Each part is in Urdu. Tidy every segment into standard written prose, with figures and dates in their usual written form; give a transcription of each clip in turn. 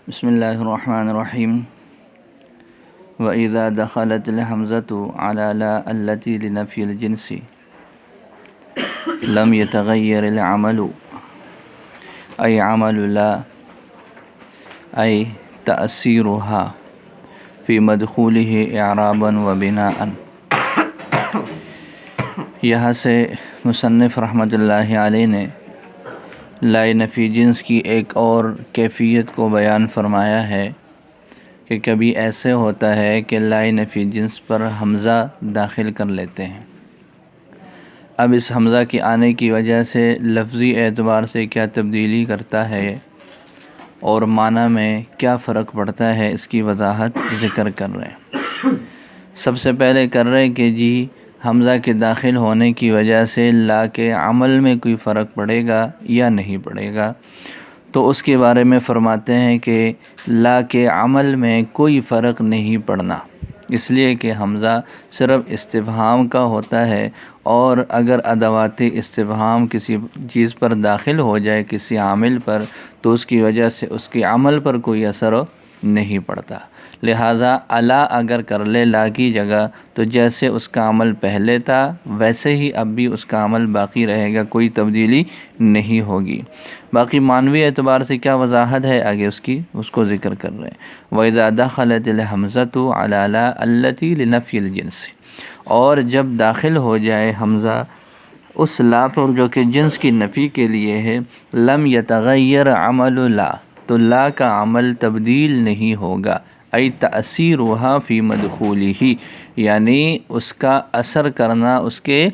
بسم اللہ الرحمن الرحیم وَإِذَا دَخَلَتِ الْحَمْزَةُ عَلَى لَا الَّتِي لِنَفْيِ الْجِنْسِ لَمْ يَتَغَيَّرِ الْعَمَلُ أي عمل لا أي تأثيرها في مدخوله إعرابا وبناء۔ یہاں سے مصنف رحمۃ اللہ علیہ نے لائے نفی جنس کی ایک اور کیفیت کو بیان فرمایا ہے کہ کبھی ایسے ہوتا ہے کہ لائے نفی جنس پر حمزہ داخل کر لیتے ہیں۔ اب اس حمزہ کے آنے کی وجہ سے لفظی اعتبار سے کیا تبدیلی کرتا ہے اور معنی میں کیا فرق پڑتا ہے، اس کی وضاحت ذکر کر رہے ہیں۔ سب سے پہلے کر رہے کہ جی حمزہ کے داخل ہونے کی وجہ سے لا کے عمل میں کوئی فرق پڑے گا یا نہیں پڑے گا، تو اس کے بارے میں فرماتے ہیں کہ لا کے عمل میں کوئی فرق نہیں پڑنا، اس لیے کہ حمزہ صرف استفہام کا ہوتا ہے، اور اگر ادوات استفہام کسی چیز پر داخل ہو جائے کسی عامل پر تو اس کی وجہ سے اس کے عمل پر کوئی اثر نہیں پڑتا۔ لہٰذا الا اگر کر لے لا کی جگہ تو جیسے اس کا عمل پہلے تھا ویسے ہی اب بھی اس کا عمل باقی رہے گا، کوئی تبدیلی نہیں ہوگی۔ باقی معنوی اعتبار سے کیا وضاحت ہے آگے اس کو ذکر کر رہے ہیں۔ وَإِذَا دَخَلَتِ الْحَمْزَةُ عَلَى لَا الَّتِي لِنَفْيِ الْجِنْسِ، اور جب داخل ہو جائے حمزہ اس لا پر جو کہ جنس کی نفی کے لیے ہے، لم يتغیر عمل لا، تو لا کا عمل تبدیل نہیں ہوگا، ای تأثیرها فی مدخولہ، یعنی اس کا اثر کرنا اس کے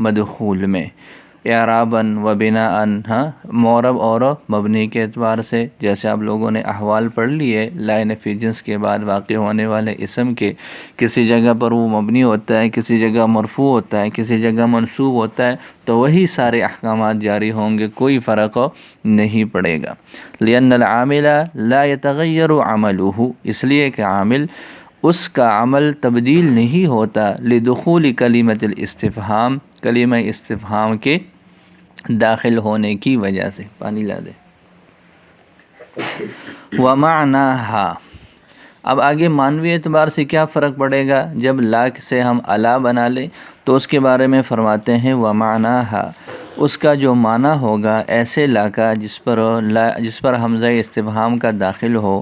مدخول میں، اعراباً و بناءً، معرب اور مبنی کے اعتبار سے، جیسے آپ لوگوں نے احوال پڑھ لیے لائے نفی جنس کے بعد واقع ہونے والے اسم کے، کسی جگہ پر وہ مبنی ہوتا ہے، کسی جگہ مرفوع ہوتا ہے، کسی جگہ منصوب ہوتا ہے، تو وہی سارے احکامات جاری ہوں گے، کوئی فرق نہیں پڑے گا۔ لأن العامل لا يتغیر عمله، اس لیے کہ عامل اس کا عمل تبدیل نہیں ہوتا، لدخول کلمۃ الاستفہام، کلمہ استفہام کے داخل ہونے کی وجہ سے۔ پانی لا دے۔ ومعناها، اب آگے معنوی اعتبار سے کیا فرق پڑے گا جب لا سے ہم الا بنا لیں، تو اس کے بارے میں فرماتے ہیں ومعناها، اس کا جو معنی ہوگا ایسے لا کا جس پر حمزہ استفہام کا داخل ہو،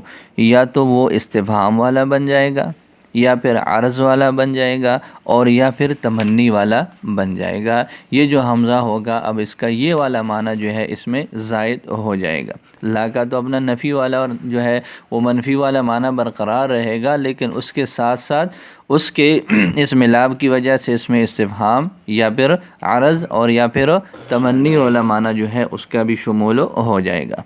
یا تو وہ استفہام والا بن جائے گا، یا پھر عرض والا بن جائے گا، اور یا پھر تمنی والا بن جائے گا۔ یہ جو حمزہ ہوگا اب اس کا یہ والا معنی جو ہے اس میں زائد ہو جائے گا۔ لا کا تو اپنا نفی والا اور جو ہے وہ منفی والا معنی برقرار رہے گا، لیکن اس کے ساتھ ساتھ اس کے اس ملاب کی وجہ سے اس میں استفہام یا پھر عرض اور یا پھر تمنی والا معنی جو ہے اس کا بھی شمول ہو جائے گا۔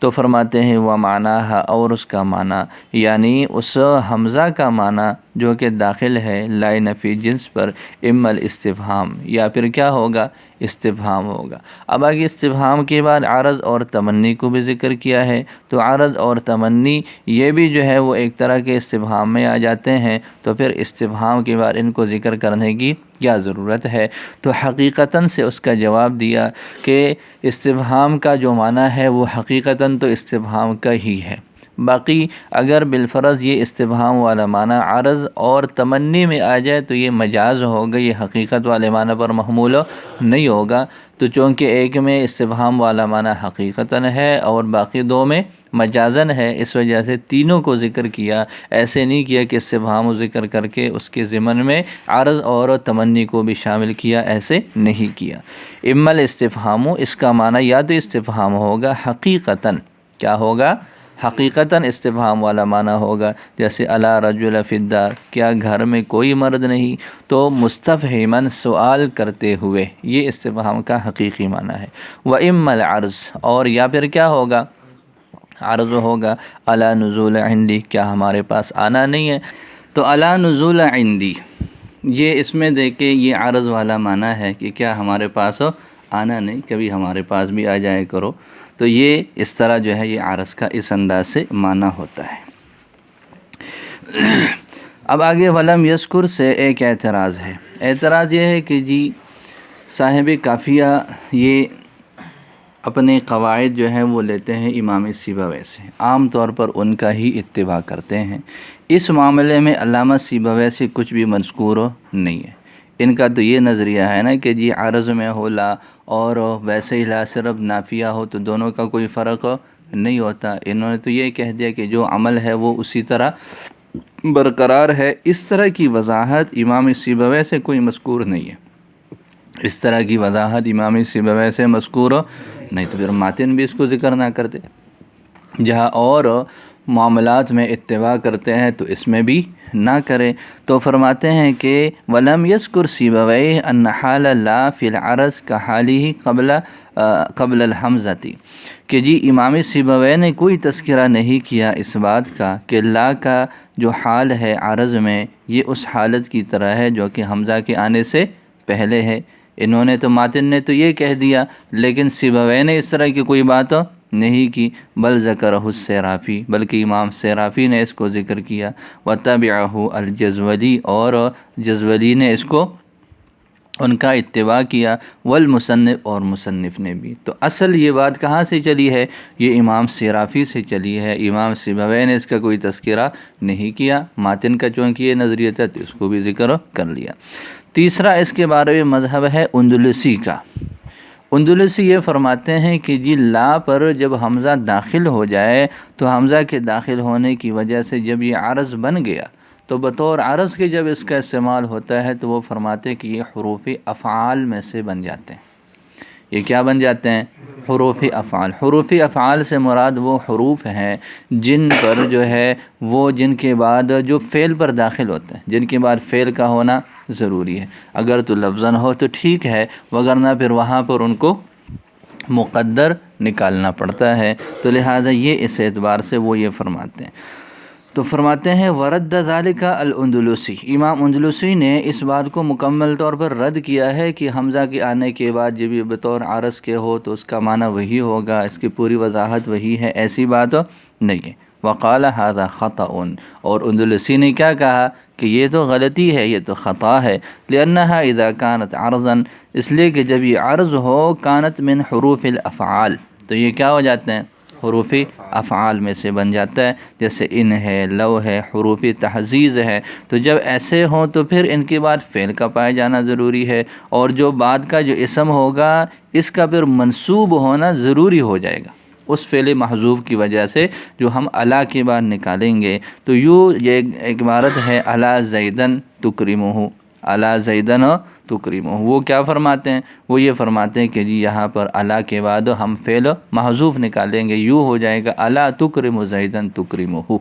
تو فرماتے ہیں ومعناها، اور اس کا معنی یعنی اس حمزہ کا معنی جو کہ داخل ہے لائے نفی جنس پر، اما الاستفہام، یا پھر کیا ہوگا، استفہام ہوگا۔ اب آگے استفہام کے بعد عرض اور تمنی کو بھی ذکر کیا ہے، تو عرض اور تمنی یہ بھی جو ہے وہ ایک طرح کے استفہام میں آ جاتے ہیں، تو پھر استفہام کے بعد ان کو ذکر کرنے کی کیا ضرورت ہے؟ تو حقیقتاً سے اس کا جواب دیا کہ استفہام کا جو معنی ہے وہ حقیقتاً تو استفہام کا ہی ہے، باقی اگر بالفرض یہ استفہام والا معنی عرض اور تمنی میں آ جائے تو یہ مجاز ہوگا، یہ حقیقت والے معنی پر محمول نہیں ہوگا۔ تو چونکہ ایک میں استفہام والا معنی حقیقتاً ہے اور باقی دو میں مجازاً ہے، اس وجہ سے تینوں کو ذکر کیا، ایسے نہیں کیا کہ استفہام و ذکر کر کے اس کے ضمن میں عرض اور تمنی کو بھی شامل کیا، ایسے نہیں کیا۔ اما الاستفہام، اس کا معنی یا تو استفہام ہوگا حقیقتاً، کیا ہوگا، حقیقتاً استفہام والا معنی ہوگا، جیسے الا رجل فی الدار، کیا گھر میں کوئی مرد نہیں، تو مستفہماً سوال کرتے ہوئے، یہ استفہام کا حقیقی معنی ہے۔ واما العرض، اور یا پھر کیا ہوگا، عرض ہوگا الا نزول عندی، کیا ہمارے پاس آنا نہیں ہے، تو الا نزول عندی، یہ اس میں دیکھیں یہ عرض والا معنی ہے کہ کیا ہمارے پاس آنا نہیں، کبھی ہمارے پاس بھی آ جائے کرو، تو یہ اس طرح جو ہے یہ عرض کا اس انداز سے معنی ہوتا ہے۔ اب آگے ولم یذکر سے ایک اعتراض ہے، اعتراض یہ ہے کہ جی صاحب کافیہ یہ اپنے قواعد جو ہیں وہ لیتے ہیں امام سیبویہ سے، عام طور پر ان کا ہی اتباع کرتے ہیں۔ اس معاملے میں علامہ سیبویہ سے کچھ بھی مذکور نہیں ہے۔ ان کا تو یہ نظریہ ہے نا کہ جی عرض میں ہو لا اور ویسے ہی لا صرف نافیہ ہو تو دونوں کا کوئی فرق نہیں ہوتا۔ انہوں نے تو یہ کہہ دیا کہ جو عمل ہے وہ اسی طرح برقرار ہے۔ اس طرح کی وضاحت امام سیبویہ سے کوئی مذکور نہیں ہے، اس طرح کی وضاحت امام سیبویہ سے مذکور نہیں، تو پھر ماتن بھی اس کو ذکر نہ کرتے۔ جہاں اور معاملات میں اتباع کرتے ہیں تو اس میں بھی نہ کرے۔ تو فرماتے ہیں کہ وَلَمْ يَذْكُرْ سِيبَوَيْهِ أَنَّ حَالَ لَا فِي الْعَرَضِ كَحَالِهِ قبل الحمزتی، کہ جی امام سیبویہ نے کوئی تذکرہ نہیں کیا اس بات کا کہ لا کا جو حال ہے عرض میں یہ اس حالت کی طرح ہے جو کہ حمزہ کے آنے سے پہلے ہے۔ انہوں نے تو ماتن نے تو یہ کہہ دیا، لیکن سیبویہ نے اس طرح کی کوئی بات نہیں کی، بل ذکرہ السیرافی، بلکہ امام سیرافی نے اس کو ذکر کیا، وتبعہ الجزولی، اور جزولی نے اس کو ان کا اتباع کیا، والمصنف، اور مصنف نے بھی۔ تو اصل یہ بات کہاں سے چلی ہے؟ یہ امام سیرافی سے چلی ہے۔ امام سیبویہ نے اس کا کوئی تذکرہ نہیں کیا، ماتن کا چونکہ یہ نظریہ تھا تو اس کو بھی ذکر کر لیا۔ تیسرا اس کے بارے میں مذہب ہے اندلسی کا۔ اندلسی یہ فرماتے ہیں کہ جی لا پر جب حمزہ داخل ہو جائے تو حمزہ کے داخل ہونے کی وجہ سے جب یہ عرض بن گیا تو بطور عرض کے جب اس کا استعمال ہوتا ہے تو وہ فرماتے ہیں کہ یہ حروف افعال میں سے بن جاتے ہیں۔ یہ کیا بن جاتے ہیں؟ حروف افعال۔ حروف افعال سے مراد وہ حروف ہیں جن پر جو ہے وہ جن کے بعد جو فعل پر داخل ہوتے ہیں، جن کے بعد فعل کا ہونا ضروری ہے۔ اگر تو لفظاً ہو تو ٹھیک ہے، وگرنہ پھر وہاں پر ان کو مقدر نکالنا پڑتا ہے۔ تو لہٰذا یہ اس اعتبار سے وہ یہ فرماتے ہیں۔ تو فرماتے ہیں ورد ذالک الاندلسی، امام اندلسی نے اس بات کو مکمل طور پر رد کیا ہے کہ حمزہ کے آنے کے بعد جب یہ بطور عرض کے ہو تو اس کا معنی وہی ہوگا، اس کی پوری وضاحت وہی ہے، ایسی بات نہیں ہے۔ وقال ھذا خطأ، اور اندلسی نے کیا کہا کہ یہ تو غلطی ہے، یہ تو خطا ہے، لأنها اذا كانت عرضا، اس لیے کہ جب یہ عرض ہو كانت من حروف الافعال، تو یہ کیا ہو جاتے ہیں؟ حروف افعال میں سے بن جاتا ہے، جیسے ان ہے، لو ہے، حروف تحزیز ہے۔ تو جب ایسے ہوں تو پھر ان کے بعد فعل کا پائے جانا ضروری ہے، اور جو بعد کا جو اسم ہوگا اس کا پھر منصوب ہونا ضروری ہو جائے گا اس فعل محذوف کی وجہ سے جو ہم الا کے بعد نکالیں گے۔ تو یوں یہ ایک عبارت ہے الا زیدن تکرمہ، الا زیدن تکرمہ، وہ کیا فرماتے ہیں؟ وہ یہ فرماتے ہیں کہ جی یہاں پر الا کے بعد ہم فعل محذوف نکالیں گے، یوں ہو جائے گا الا تکرم زیدن تکرمہ۔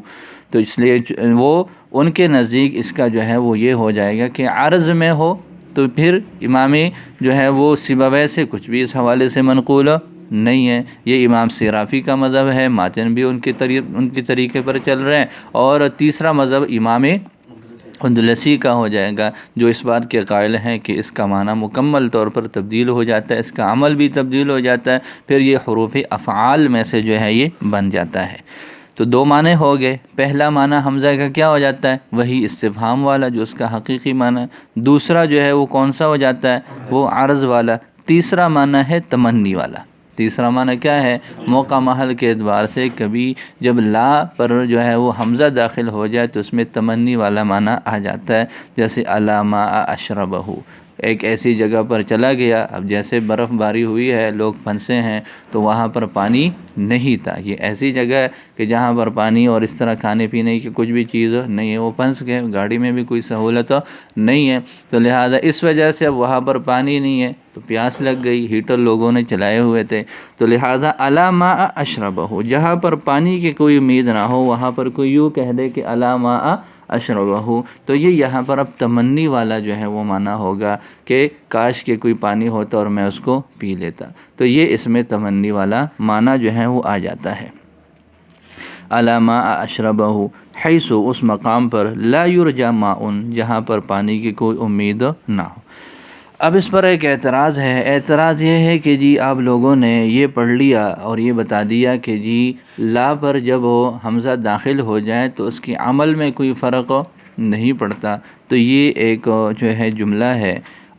تو اس لیے وہ ان کے نزدیک اس کا جو ہے وہ یہ ہو جائے گا کہ عرض میں ہو تو پھر امامی جو ہے وہ سیبویہ سے کچھ بھی اس حوالے سے منقول نہیں ہے۔ یہ امام سیرافی کا مذہب ہے، ماتن بھی ان کے طریقے پر چل رہے ہیں، اور تیسرا مذہب امام اندلسی کا ہو جائے گا جو اس بات کے قائل ہیں کہ اس کا معنی مکمل طور پر تبدیل ہو جاتا ہے، اس کا عمل بھی تبدیل ہو جاتا ہے، پھر یہ حروف افعال میں سے جو ہے یہ بن جاتا ہے۔ تو دو معنی ہو گئے، پہلا معنی حمزہ کا کیا ہو جاتا ہے؟ وہی استفہام والا جو اس کا حقیقی معنی ہے۔ دوسرا جو ہے وہ کون سا ہو جاتا ہے؟ وہ عرض والا۔ تیسرا معنی ہے تمنی والا۔ تیسرا معنی کیا ہے؟ موقع محل کے اعتبار سے کبھی جب لا پر جو ہے وہ حمزہ داخل ہو جائے تو اس میں تمنی والا معنی آ جاتا ہے، جیسے الا ماء اشربہ، ایک ایسی جگہ پر چلا گیا، اب جیسے برف باری ہوئی ہے، لوگ پھنسے ہیں تو وہاں پر پانی نہیں تھا، یہ ایسی جگہ ہے کہ جہاں پر پانی اور اس طرح کھانے پینے کی کچھ بھی چیز نہیں ہے، وہ پھنس گئے، گاڑی میں بھی کوئی سہولت نہیں ہے، تو لہٰذا اس وجہ سے اب وہاں پر پانی نہیں ہے تو پیاس لگ گئی، ہیٹر لوگوں نے چلائے ہوئے تھے، تو لہٰذا الا ماء اشربہ، جہاں پر پانی کی کوئی امید نہ ہو وہاں پر کوئی یوں کہہ دے کہ الا ماء اشربہ، تو یہ یہاں پر اب تمنی والا جو ہے وہ معنی ہوگا کہ کاش کہ کوئی پانی ہوتا اور میں اس کو پی لیتا، تو یہ اس میں تمنی والا معنی جو ہے وہ آ جاتا ہے۔ الا ماء اشربہ حیث، اس مقام پر لا یرجى ماء، جہاں پر پانی کی کوئی امید نہ ہو۔ اب اس پر ایک اعتراض ہے، اعتراض یہ ہے کہ جی آپ لوگوں نے یہ پڑھ لیا اور یہ بتا دیا کہ جی لا پر جب وہ حمزہ داخل ہو جائے تو اس کی عمل میں کوئی فرق نہیں پڑتا، تو یہ ایک جو ہے جملہ ہے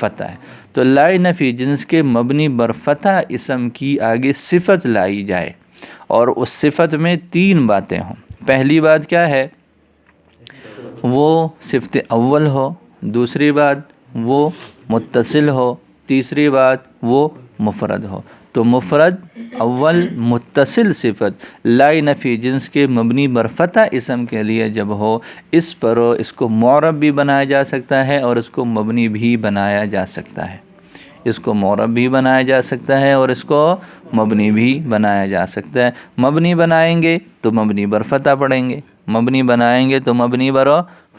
فتح ہے۔ تو لا نفی جنس کے مبنی بر فتح اسم کی آگے صفت لائی جائے اور اس صفت میں 3 باتیں ہوں۔ پہلی بات کیا ہے؟ وہ صفت اول ہو، دوسری بات وہ متصل ہو، تیسری بات وہ مفرد ہو۔ تو مفرد اول متصل صفت لا نفی جنس کے مبنی بر فتح اسم کے لیے جب ہو، اس پر اس کو معرب بھی بنایا جا سکتا ہے اور اس کو مبنی بھی بنایا جا سکتا ہے، اس کو معرب بھی بنایا جا سکتا ہے اور اس کو مبنی بھی بنایا جا سکتا ہے۔ مبنی بنائیں گے تو مبنی بر فتح پڑھیں گے، مبنی بنائیں گے تو مبنی بر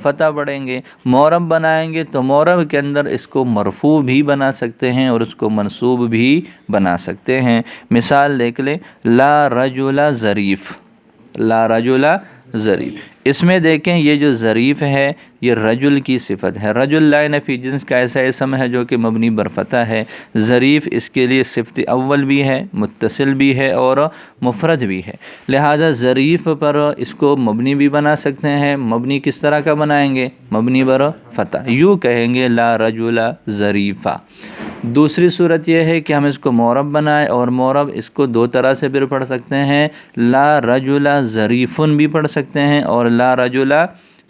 فتح پڑھیں گے، معرب بنائیں گے تو معرب کے اندر اس کو مرفوع بھی بنا سکتے ہیں اور اس کو منصوب بھی بنا سکتے ہیں۔ مثال دیکھ لیں، لا رجل ظریف، لا رجل ظریف، اس میں دیکھیں یہ جو ظریف ہے یہ رجل کی صفت ہے۔ رجل لا نفی جنس کا ایسا اسم ہے جو کہ مبنی بر فتح ہے۔ ظریف اس کے لیے صفت اول بھی ہے، متصل بھی ہے اور مفرد بھی ہے، لہذا ظریف پر اس کو مبنی بھی بنا سکتے ہیں۔ مبنی کس طرح کا بنائیں گے؟ مبنی بر فتح، یوں کہیں گے لا رجل ظریفہ۔ دوسری صورت یہ ہے کہ ہم اس کو معرب بنائیں، اور معرب اس کو 2 طرح سے بھی پڑھ سکتے ہیں، لا رجل ظریفن بھی پڑھ سکتے ہیں اور لا رجل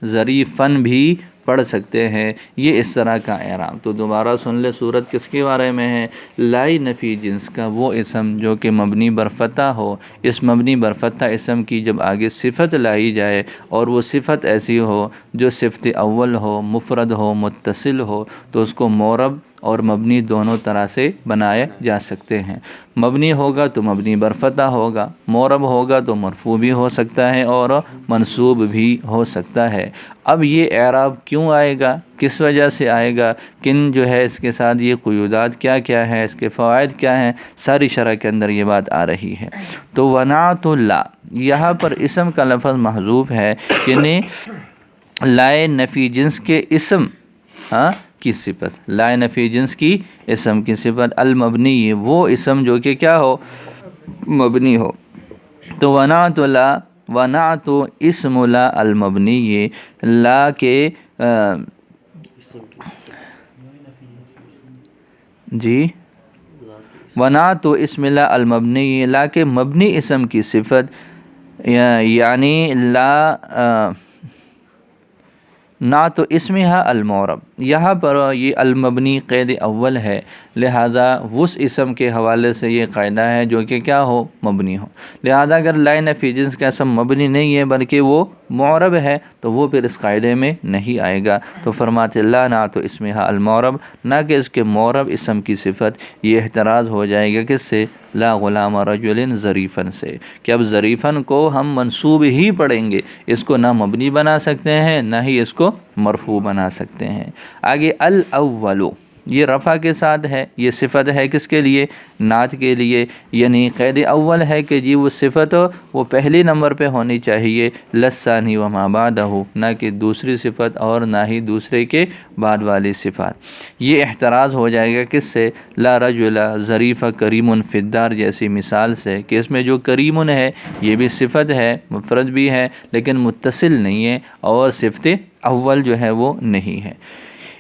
ظریفن بھی پڑھ سکتے ہیں۔ یہ اس طرح کا اعراب۔ تو دوبارہ سن لے، صورت کس کے بارے میں ہے؟ لا نفی جنس کا وہ اسم جو کہ مبنی بر فتح ہو، اس مبنی بر فتح اسم کی جب آگے صفت لائی جائے اور وہ صفت ایسی ہو جو صفت اول ہو، مفرد ہو، متصل ہو، تو اس کو معرب اور مبنی دونوں طرح سے بنائے جا سکتے ہیں۔ مبنی ہوگا تو مبنی بر فتح ہوگا، معرب ہوگا تو مرفوع بھی ہو سکتا ہے اور منصوب بھی ہو سکتا ہے۔ اب یہ اعراب کیوں آئے گا، کس وجہ سے آئے گا، کن جو ہے اس کے ساتھ یہ قیودات کیا کیا ہیں، اس کے فوائد کیا ہیں، ساری شرح کے اندر یہ بات آ رہی ہے۔ تو ونعت لا، یہاں پر اسم کا لفظ محذوف ہے، یعنی لا نفی جنس کے اسم کی صفت، لا نفی جنس کی اسم کی صفت، المبنی وہ اسم جو کہ کیا ہو، مبنی ہو۔ تو ونعت لا، ونعت اسم لا المبنی، لا کے جی ونعت اسم لا المبنی، لا کے مبنی اسم کی صفت، یعنی لا نعت اسمہا المعرب، یہاں پر یہ المبنی قید اول ہے، لہذا اس اسم کے حوالے سے یہ قاعدہ ہے جو کہ کیا ہو، مبنی ہو۔ لہذا اگر لا نفی جنس کا اسم مبنی نہیں ہے بلکہ وہ معرب ہے تو وہ پھر اس قاعدے میں نہیں آئے گا۔ تو فرماتے لا نعت اسمہا المعرب، نہ کہ اس کے معرب اسم کی صفت، یہ احتراز ہو جائے گا کس سے؟ لا غلام رجل ظریفن سے، کہ اب ظریفن کو ہم منصوب ہی پڑھیں گے، اس کو نہ مبنی بنا سکتے ہیں نہ ہی اس کو مرفوع بنا سکتے ہیں۔ آگے الاول، یہ رفع کے ساتھ ہے، یہ صفت ہے کس کے لیے؟ نعت کے لیے، یعنی قید اول ہے کہ جی وہ صفت وہ پہلی نمبر پہ ہونی چاہیے، للثانی وما بعدہ، نہ کہ دوسری صفت اور نہ ہی دوسرے کے بعد والی صفات۔ یہ احتراز ہو جائے گا کس سے؟ لا رجل ظریف کریم فی الدار جیسی مثال سے، کہ اس میں جو کریم ہے یہ بھی صفت ہے، مفرد بھی ہے لیکن متصل نہیں ہے اور صفت اول جو ہے وہ نہیں ہے۔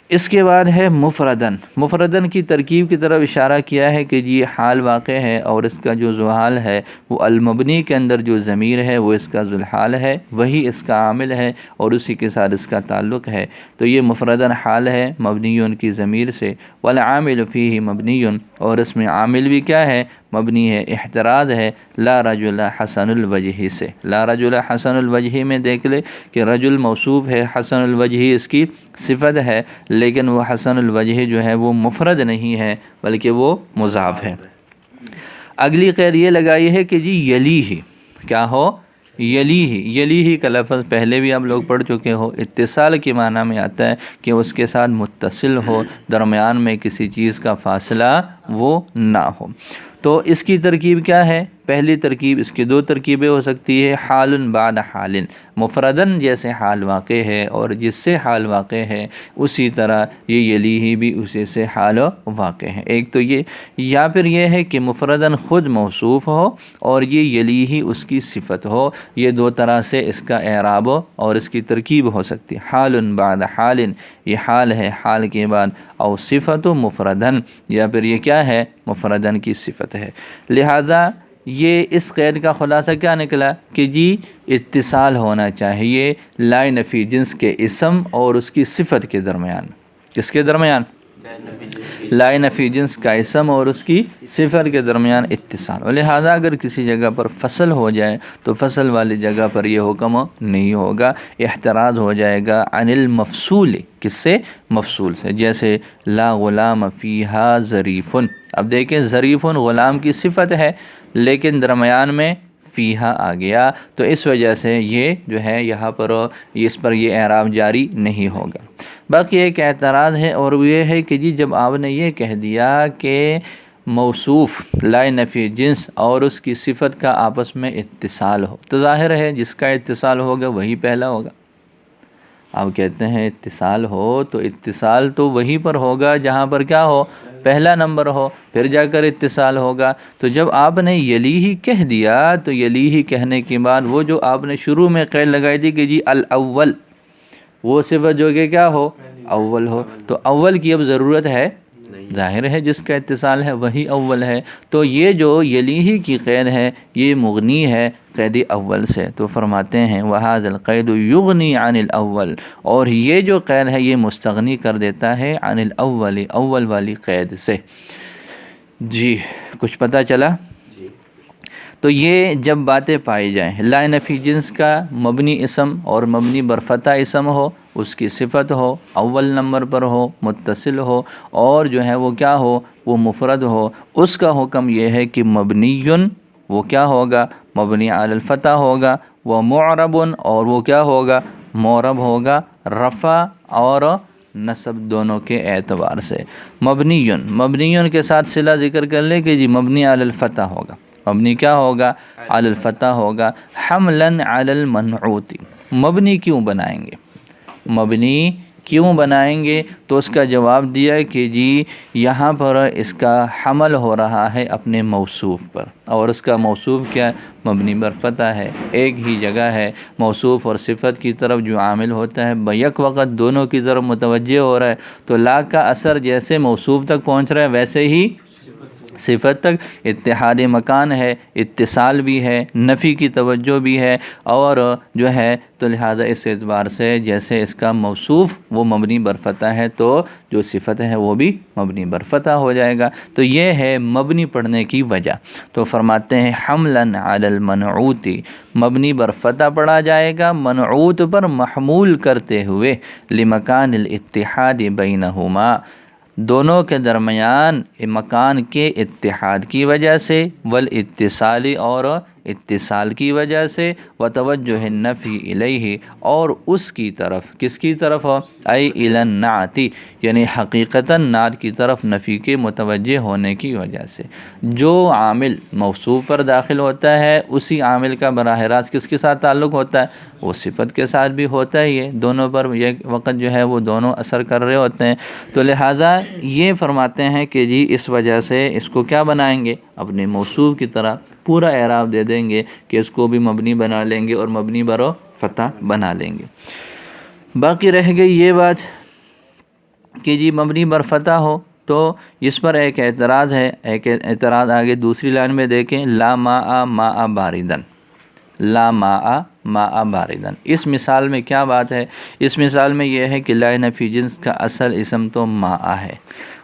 اس کے بعد ہے مفردن، مفردن کی ترکیب کی طرف اشارہ کیا ہے کہ جی حال واقع ہے اور اس کا جو ذوحال ہے وہ المبنی کے اندر جو ضمیر ہے وہ اس کا ذوالحال ہے، وہی اس کا عامل ہے اور اسی کے ساتھ اس کا تعلق ہے۔ تو یہ مفردن حال ہے مبنی کی ضمیر سے، والعامل فیہ مبنی، اور اس میں عامل بھی کیا ہے؟ مبنی ہے۔ احتراز ہے لا رجل حسن الوجہ سے، لا رجل حسن الوجہ میں دیکھ لے کہ رجل موصوف ہے، حسن الوجہ اس کی صفت ہے، لیکن وہ حسن الوجہ جو ہے وہ مفرد نہیں ہے بلکہ وہ مضاف ہے۔ اگلی قید یہ لگائی ہے کہ جی یلیہ، کیا ہو؟ یلیہ، یلیہ کا لفظ پہلے بھی آپ لوگ پڑھ چکے ہو، اتصال کے معنی میں آتا ہے کہ اس کے ساتھ متصل ہو، درمیان میں کسی چیز کا فاصلہ وہ نہ ہو۔ تو اس کی ترکیب کیا ہے؟ پہلی ترکیب، اس کی 2 ترکیبیں ہو سکتی ہے، حال بعد حال، مفردن جیسے حال واقع ہے اور جس سے حال واقع ہے اسی طرح یہ یلیہ بھی اسی سے حال واقع ہے۔ ایک تو یہ، یا پھر یہ ہے کہ مفردن خود موصوف ہو اور یہ یلیہ اس کی صفت ہو، یہ 2 طرح سے اس کا اعراب اور اس کی ترکیب ہو سکتی ہے۔ حال بعد حال، یہ حال ہے، حال کے بعد اور صفت مفردن، یا پھر یہ کیا ہے مفردن کی صفت ہے۔ لہذا یہ اس قید کا خلاصہ کیا نکلا کہ جی اتصال ہونا چاہیے لا نفی جنس کے اسم اور اس کی صفت کے درمیان۔ کس کے درمیان؟ لا نفی جنس کا اسم اور اس کی صفت کے درمیان اتصال۔ اور لہٰذا اگر کسی جگہ پر فصل ہو جائے تو فصل والی جگہ پر یہ حکم نہیں ہوگا، احتراز ہو جائے گا عن المفصول، کس سے؟ مفصول سے، جیسے لا غلام فیہا ظریف۔ اب دیکھیں ظریف غلام کی صفت ہے لیکن درمیان میں فیہا آ گیا، تو اس وجہ سے یہ جو ہے یہاں پر اس پر یہ اعراب جاری نہیں ہوگا۔ باقی ایک اعتراض ہے اور وہ یہ ہے کہ جی جب آپ نے یہ کہہ دیا کہ موصوف لا نفی جنس اور اس کی صفت کا آپس میں اتصال ہو، تو ظاہر ہے جس کا اتصال ہوگا وہی پہلا ہوگا۔ آپ کہتے ہیں اتصال ہو تو اتصال تو وہی پر ہوگا جہاں پر کیا ہو، پہلا نمبر ہو، پھر جا کر اتصال ہوگا۔ تو جب آپ نے یلی ہی کہہ دیا تو یلی ہی کہنے کے بعد وہ جو آپ نے شروع میں قید لگائی تھی کہ جی الاول، وہ صفت جو کہ کیا ہو، اول ہو، تو اول کی اب ضرورت ہے، ظاہر ہے جس کا اتصال ہے وہی اول ہے۔ تو یہ جو یلی ہی کی قید ہے یہ مغنی ہے قید اول سے، تو فرماتے ہیں وَهَذَا الْقَيْدُ يُغْنِي عَنِ الْأَوَّلِ، اور یہ جو قید ہے یہ مستغنی کر دیتا ہے عن الاول، اول والی قید سے۔ جی کچھ پتہ چلا؟ تو یہ جب باتیں پائی جائیں لا نفی جنس کا مبنی اسم اور مبنی بر فتح اسم ہو، اس کی صفت ہو، اول نمبر پر ہو، متصل ہو، اور جو ہے وہ کیا ہو، وہ مفرد ہو، اس کا حکم یہ ہے کہ مبنیٌ وہ کیا ہوگا، مبنی علی الفتح ہوگا، وہ معرب اور وہ کیا ہوگا، معرب ہوگا، رفع اور نصب دونوں کے اعتبار سے۔ مبنیٌ کے ساتھ صلہ ذکر کر لے کہ جی مبنی علی الفتح ہوگا، مبنی کیا ہوگا، علی الفتح ہوگا، حملاً علی المنعوت۔ مبنی کیوں بنائیں گے، مبنی کیوں بنائیں گے؟ تو اس کا جواب دیا ہے کہ جی یہاں پر اس کا حمل ہو رہا ہے اپنے موصوف پر، اور اس کا موصوف کیا ہے، مبنی بر فتح ہے، ایک ہی جگہ ہے، موصوف اور صفت کی طرف جو عامل ہوتا ہے بیک وقت دونوں کی طرف متوجہ ہو رہا ہے، تو لا کا اثر جیسے موصوف تک پہنچ رہا ہے ویسے ہی صفت تک اتحاد مکان ہے، اتصال بھی ہے، نفی کی توجہ بھی ہے، اور جو ہے تو لہذا اس اعتبار سے جیسے اس کا موصوف وہ مبنی بر فتح ہے تو جو صفت ہے وہ بھی مبنی بر فتح ہو جائے گا۔ تو یہ ہے مبنی پڑھنے کی وجہ۔ تو فرماتے ہیں حملاً علی المنعوت، مبنی بر فتح پڑھا جائے گا منعوت پر محمول کرتے ہوئے، لمکان الاتحاد بینہما، دونوں کے درمیان مکان کے اتحاد کی وجہ سے، والاتصال اور اتصال کی وجہ سے، وتوجہ النفی الیہ اور اس کی طرف، کس کی طرف، ای الی النعت، یعنی حقیقتاً نعت کی طرف نفی کے متوجہ ہونے کی وجہ سے۔ جو عامل موصوف پر داخل ہوتا ہے اسی عامل کا براہ راست کس کے ساتھ تعلق ہوتا ہے، وہ صفت کے ساتھ بھی ہوتا ہی ہے، دونوں پر ایک وقت جو ہے وہ دونوں اثر کر رہے ہوتے ہیں۔ تو لہٰذا یہ فرماتے ہیں کہ جی اس وجہ سے اس کو کیا بنائیں گے، اپنے موصوف کی طرح پورا اعراب دے دیں گے کہ اس کو بھی مبنی بنا لیں گے اور مبنی بر فتح بنا لیں گے۔ باقی رہ گئی یہ بات کہ جی مبنی بر فتح ہو تو اس پر ایک اعتراض ہے، ایک اعتراض آگے دوسری لائن میں دیکھیں، لا ماء ماء باردن، لا ماء ماء باردن۔ اس مثال میں کیا بات ہے، اس مثال میں یہ ہے کہ لا نفی جنس کا اصل اسم تو ماء ہے،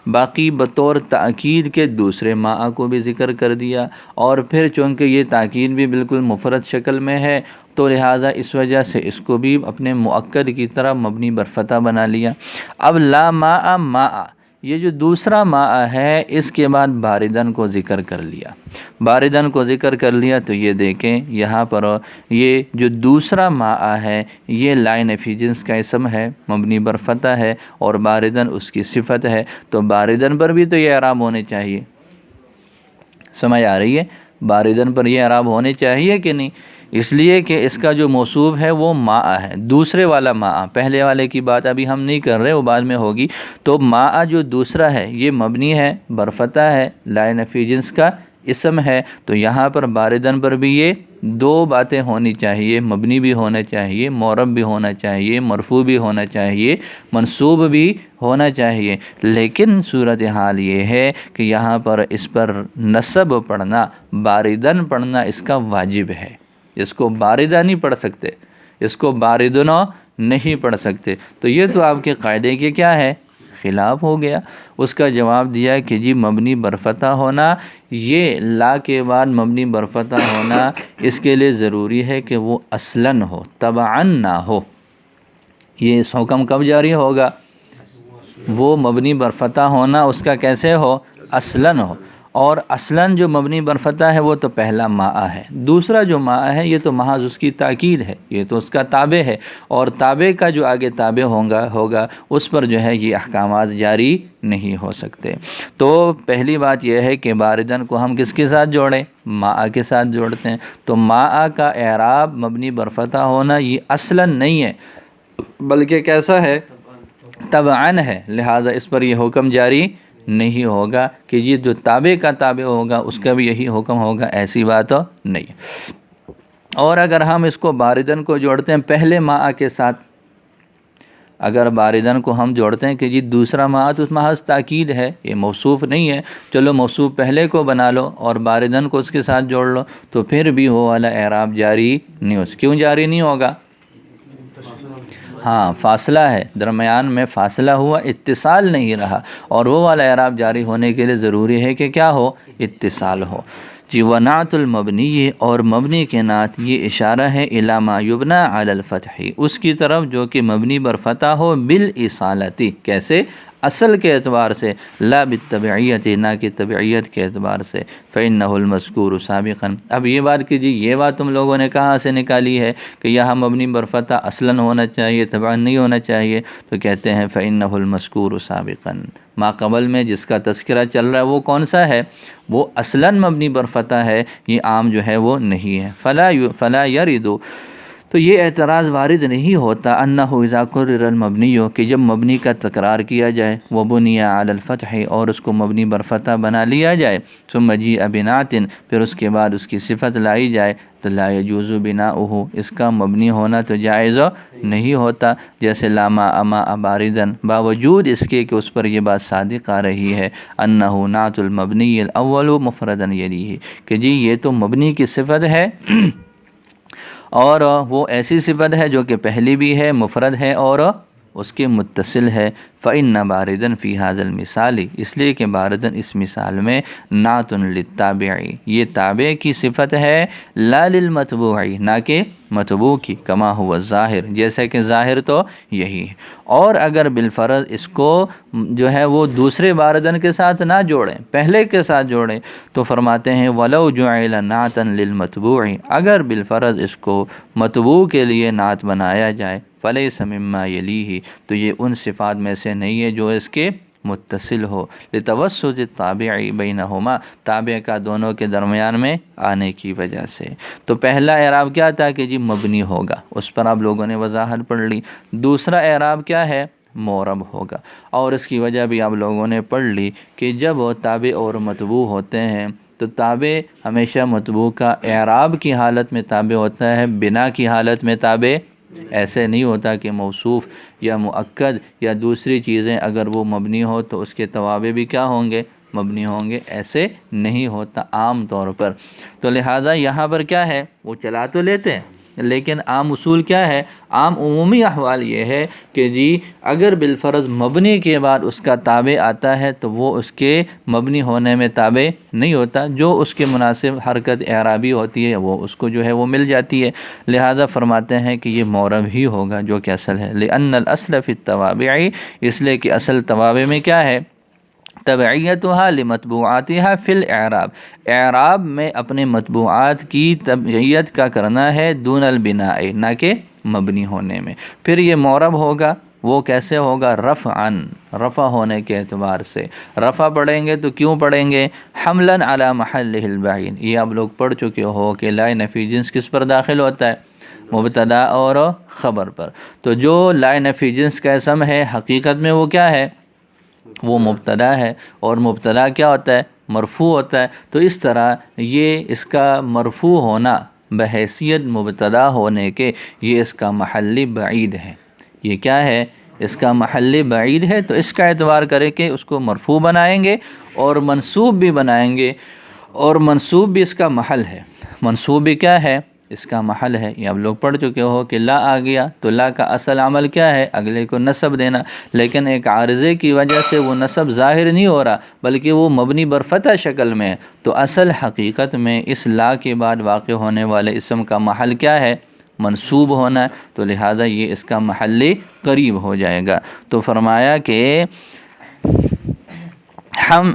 باقی بطور تاکید کے دوسرے ماء کو بھی ذکر کر دیا، اور پھر چونکہ یہ تاکید بھی بالکل مفرد شکل میں ہے تو لہٰذا اس وجہ سے اس کو بھی اپنے مؤکد کی طرح مبنی بر فتح بنا لیا۔ اب لا ماء ماء، یہ جو دوسرا ماء ہے اس کے بعد باردن کو ذکر کر لیا، باردن کو ذکر کر لیا تو یہ دیکھیں یہاں پر یہ جو دوسرا ماء ہے یہ لا نفی جنس کا اسم ہے، مبنی بر فتح ہے، اور باردن اس کی صفت ہے، تو باردن پر بھی تو یہ اعراب ہونے چاہیے، سمجھ آ رہی ہے، باردن پر یہ اعراب ہونے چاہیے کہ نہیں، اس لیے کہ اس کا جو موصوف ہے وہ ماء ہے، دوسرے والا ماء، پہلے والے کی بات ابھی ہم نہیں کر رہے، وہ بعد میں ہوگی۔ تو ماء جو دوسرا ہے یہ مبنی ہے، بر فتح ہے، لا نفی جنس کا اسم ہے، تو یہاں پر باردن پر بھی یہ دو باتیں ہونی چاہیے، مبنی بھی ہونا چاہیے، معرب بھی ہونا چاہیے، مرفوع بھی ہونا چاہیے، منصوب بھی ہونا چاہیے، لیکن صورتحال یہ ہے کہ یہاں پر اس پر نصب پڑھنا، باردن پڑھنا اس کا واجب ہے۔ اس کو باردہ نہیں پڑھ سکتے، اس کو باردنو نہیں پڑھ سکتے، تو یہ تو آپ کے قاعدے کے کیا ہے؟ خلاف ہو گیا۔ اس کا جواب دیا کہ جی مبنی برفتح ہونا، یہ لا کے بعد مبنی برفتح ہونا اس کے لیے ضروری ہے کہ وہ اصلاً ہو، تبعاً نہ ہو۔ یہ اس حکم کب جاری ہوگا؟ وہ مبنی برفتح ہونا اس کا کیسے ہو؟ اصلاً ہو، اور اصلاً جو مبنی برفتح ہے وہ تو پہلا ماء ہے، دوسرا جو ماء ہے یہ تو محض اس کی تاکید ہے، یہ تو اس کا تابع ہے، اور تابع کا جو آگے تابع ہوگا اس پر جو ہے یہ احکامات جاری نہیں ہو سکتے۔ تو پہلی بات یہ ہے کہ باردن کو ہم کس کے ساتھ جوڑیں؟ ماء کے ساتھ جوڑتے ہیں، تو ماء کا اعراب مبنی برفتح ہونا یہ اصلاً نہیں ہے، بلکہ کیسا ہے؟ تبعاً ہے، لہٰذا اس پر یہ حکم جاری نہیں ہوگا کہ یہ جو تابع کا تابع ہوگا اس کا بھی یہی حکم ہوگا، ایسی بات نہیں۔ اور اگر ہم اس کو باردن کو جوڑتے ہیں پہلے ماء کے ساتھ، اگر باردن کو ہم جوڑتے ہیں کہ جی دوسرا ماء تو محض تاکید ہے، یہ موصوف نہیں ہے، چلو موصوف پہلے کو بنا لو اور باردن کو اس کے ساتھ جوڑ لو، تو پھر بھی وہ والا اعراب جاری نہیں کیوں جاری نہیں ہوگا؟ ہاں، فاصلہ ہے، درمیان میں فاصلہ ہوا، اتصال نہیں رہا، اور وہ والا اعراب جاری ہونے کے لیے ضروری ہے کہ کیا ہو؟ اتصال ہو۔ جی ونعت المبنی، اور مبنی کے نعت یہ اشارہ ہے الی ما یبنى علی الفتح، اس کی طرف جو کہ مبنی بر فتح ہو بالاصالتی، کیسے؟ اصل کے اعتبار سے، لا بالتبعیت، نہ کہ تبعیت کے اعتبار سے، فإنہ المذکور سابقا۔ اب یہ بات کہ جی یہ بات تم لوگوں نے کہاں سے نکالی ہے کہ یہاں مبنی بر فتح اصلاً ہونا چاہیے، تبعاً نہیں ہونا چاہیے؟ تو کہتے ہیں فإنہ المذکور سابقا، ما قبل میں جس کا تذکرہ چل رہا ہے وہ کون سا ہے؟ وہ اصلاً مبنی بر فتح ہے، یہ عام جو ہے وہ نہیں ہے۔ فلا یرد، تو یہ اعتراض وارد نہیں ہوتا انہ اذا قرر المبنی، کہ جب مبنی کا تکرار کیا جائے، وبنی علی الفتح، اور اس کو مبنی بر فتح بنا لیا جائے، ثم جیء بنعت، پھر اس کے بعد اس کی صفت لائی جائے، تو لا یجوز بناؤہ، اس کا مبنی ہونا تو جائز نہیں ہوتا، جیسے لا ماء ماء باردن، باوجود اس کے کہ اس پر یہ بات صادق آ رہی ہے انہ نعت المبنی الاول مفردا یلیہ، کہ جی یہ تو مبنی کی صفت ہے اور وہ ایسی صفت ہے جو کہ پہلی بھی ہے، مفرد ہے اور اس کے متصل ہے۔ فإن باردن فی ھذا المثال، اس لیے کہ باردن اس مثال میں نعت للتابع، یہ تابع کی صفت ہے، لا للمتبوع، نہ کہ متبوع کی، کما هو الظاہر، جیسے کہ ظاہر تو یہی ہے۔ اور اگر بالفرض اس کو جو ہے وہ دوسرے باردن کے ساتھ نہ جوڑیں، پہلے کے ساتھ جوڑیں، تو فرماتے ہیں ولو جعل نعتا للمتبوع، اگر بالفرض اس کو متبوع کے لیے نعت بنایا جائے، فلیس مما یلیہ، تو یہ ان صفات میں سے نہیں ہے جو اس کے متصل ہو، لتوسط التابع بینہما، تابع کا دونوں کے درمیان میں آنے کی وجہ سے۔ تو پہلا اعراب کیا تھا کہ جی مبنی ہوگا، اس پر آپ لوگوں نے وضاحت پڑھ لی۔ دوسرا اعراب کیا ہے؟ معرب ہوگا، اور اس کی وجہ بھی آپ لوگوں نے پڑھ لی کہ جب تابع اور متبوع ہوتے ہیں تو تابع ہمیشہ متبوع کا اعراب کی حالت میں تابع ہوتا ہے، بنا کی حالت میں تابع ایسے نہیں ہوتا کہ موصوف یا مؤکد یا دوسری چیزیں اگر وہ مبنی ہو تو اس کے توابع بھی کیا ہوں گے؟ مبنی ہوں گے، ایسے نہیں ہوتا عام طور پر۔ تو لہٰذا یہاں پر کیا ہے؟ وہ چلا تو لیتے ہیں، لیکن عام اصول کیا ہے؟ عام عمومی احوال یہ ہے کہ جی اگر بالفرض مبنی کے بعد اس کا تابع آتا ہے تو وہ اس کے مبنی ہونے میں تابع نہیں ہوتا، جو اس کے مناسب حرکت اعرابی ہوتی ہے وہ اس کو جو ہے وہ مل جاتی ہے، لہٰذا فرماتے ہیں کہ یہ معرب ہی ہوگا جو کہ اصل ہے۔ لأن الأصل فی التوابع، اس لیے کہ اصل توابع میں کیا ہے؟ تبعیتها لمطبوعاتها فی الاعراب، اعراب میں اپنے مطبوعات کی تبعیت کا کرنا ہے، دون البناء، نہ کہ مبنی ہونے میں۔ پھر یہ معرب ہوگا، وہ کیسے ہوگا؟ رفعاً، رفع ہونے کے اعتبار سے۔ رفع پڑھیں گے تو کیوں پڑھیں گے؟ حملاً علی محلہ البعین، یہ آپ لوگ پڑھ چکے ہو کہ لا نفی جنس کس پر داخل ہوتا ہے؟ مبتدا اور خبر پر۔ تو جو لا نفی جنس کا اسم ہے حقیقت میں وہ کیا ہے؟ وہ مبتدا ہے، اور مبتدا کیا ہوتا ہے؟ مرفوع ہوتا ہے۔ تو اس طرح یہ اس کا مرفوع ہونا بحیثیت مبتدا ہونے کے یہ اس کا محل بعید ہے۔ یہ کیا ہے؟ اس کا محل بعید ہے، تو اس کا اعتبار کرے کہ اس کو مرفوع بنائیں گے اور منصوب بھی بنائیں گے، اور منصوب بھی اس کا محل ہے۔ منصوب بھی کیا ہے؟ اس کا محل ہے۔ یہ آپ لوگ پڑھ چکے ہو کہ لا آ گیا تو لا کا اصل عمل کیا ہے؟ اگلے کو نصب دینا، لیکن ایک عارضے کی وجہ سے وہ نصب ظاہر نہیں ہو رہا بلکہ وہ مبنی بر فتح شکل میں ہے، تو اصل حقیقت میں اس لا کے بعد واقع ہونے والے اسم کا محل کیا ہے؟ منصوب ہونا ہے، تو لہذا یہ اس کا محل قریب ہو جائے گا۔ تو فرمایا کہ ہم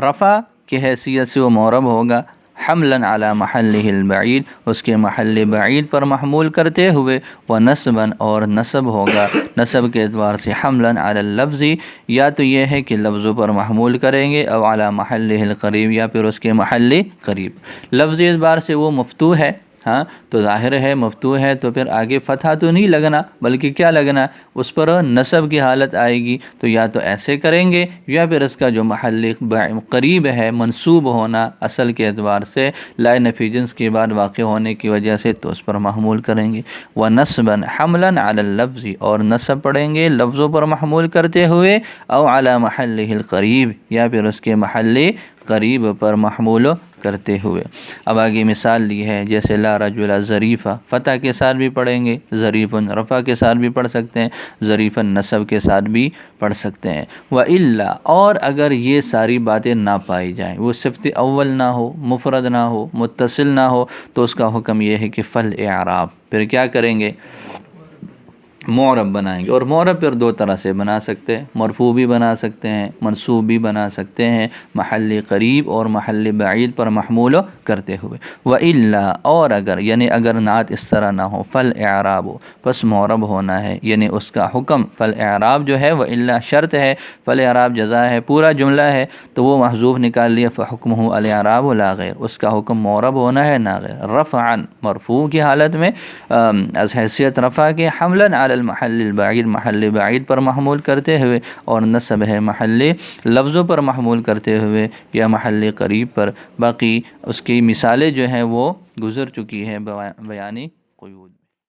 رفع کی حیثیت سے وہ معرب ہوگا، حملا علی محلہ البعید، اس کے محل بعید پر محمول کرتے ہوئے، و نصبا اور نصب ہوگا، نصب کے اعتبار سے حملا علی اللفظ، یا تو یہ ہے کہ لفظوں پر محمول کریں گے، او علی محلہ القریب، یا پھر اس کے محل قریب۔ لفظ اعتبار سے وہ مفتوح ہے، ہاں تو ظاہر ہے مفتوح ہے تو پھر آگے فتحہ تو نہیں لگنا بلکہ کیا لگنا؟ اس پر نصب کی حالت آئے گی، تو یا تو ایسے کریں گے یا پھر اس کا جو محل قریب ہے منصوب ہونا اصل کے اعتبار سے لا نفی جنس کے بعد واقع ہونے کی وجہ سے تو اس پر محمول کریں گے۔ ونصبا حملا علی اللفظ، اور نصب پڑھیں گے لفظوں پر محمول کرتے ہوئے، او علی محلہ القریب، یا پھر اس کے محل قریب پر محمول کرتے ہوئے۔ اب آگے مثال لی ہے، جیسے لا رجل ظریفہ، فتح کے ساتھ بھی پڑھیں گے، ظریف رفع کے ساتھ بھی پڑھ سکتے ہیں، ظریف نصب کے ساتھ بھی پڑھ سکتے ہیں۔ وَإِلَّا، اور اگر یہ ساری باتیں نہ پائی جائیں، وہ صفت اول نہ ہو، مفرد نہ ہو، متصل نہ ہو، تو اس کا حکم یہ ہے کہ فالاعراب، پھر کیا کریں گے؟ معرب بنائیں گے، اور معرب پھر دو طرح سے بنا سکتے ہیں، مرفوع بھی بنا سکتے ہیں، منصوب بھی بنا سکتے ہیں، محل قریب اور محل بعید پر محمول کرتے ہوئے۔ وَإِلَّا، اور اگر یعنی اگر نعت اس طرح نہ ہو، فالاعراب، پس معرب ہونا ہے، یعنی اس کا حکم فالاعراب جو ہے، وَإِلَّا شرط ہے، فالاعراب جزا ہے، پورا جملہ ہے تو وہ محذوف نکال لیا، فحکمہ الاعراب لا غیر، اس کا حکم معرب ہونا ہے نہ غیر، رفعا مرفوع کی حالت میں از حیثیت رفع کے، حملا علی المحل البعید، محل بعید پر محمول کرتے ہوئے، اور نصب ہے محل لفظوں پر محمول کرتے ہوئے یا محل قریب پر۔ باقی اس کی مثالیں جو ہیں وہ گزر چکی ہیں بیانی